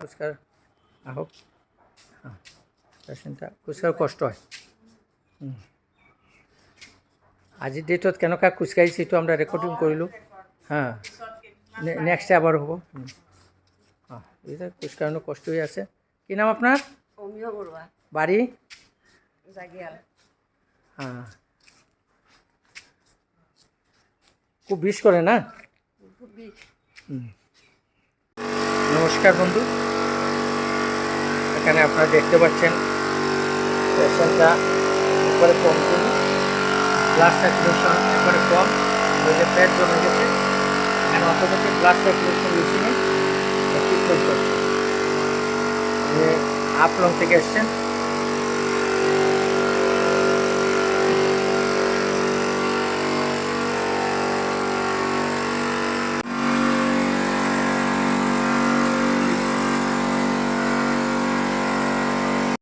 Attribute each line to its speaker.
Speaker 1: খোজকাঢ় আহক পেচেণ্টটা খোজকাঢ় কষ্ট হয় আজিৰ ডেটত কেনেকুৱা খোজকাঢ়িছে এইটো আমরা রেকর্ডিং কৰিলোঁ হ্যাঁ নেক্সট আবার হ'ব এই যে খোজকাঢ়ানো কষ্ট হয়ে আছে কি নাম আপনার
Speaker 2: অমিয় বড়ুয়া
Speaker 1: বাড়ি
Speaker 2: জাগিয়াল
Speaker 1: হ্যাঁ খুব বিষ করে না
Speaker 2: খুব বিষ
Speaker 1: নমস্কার বন্ধু এখানে আপনারা দেখতে পাচ্ছেন পেশেন্টটা একবারে কমজোরি ব্লাড সার্কুলেশন একবারে কম ওই যে পেট জমে গেছে এখানে অটোমেটিক ব্লাড সার্কুলেশন মেশিনে ট্রিটমেন্ট করছে আপলং থেকে এসছেন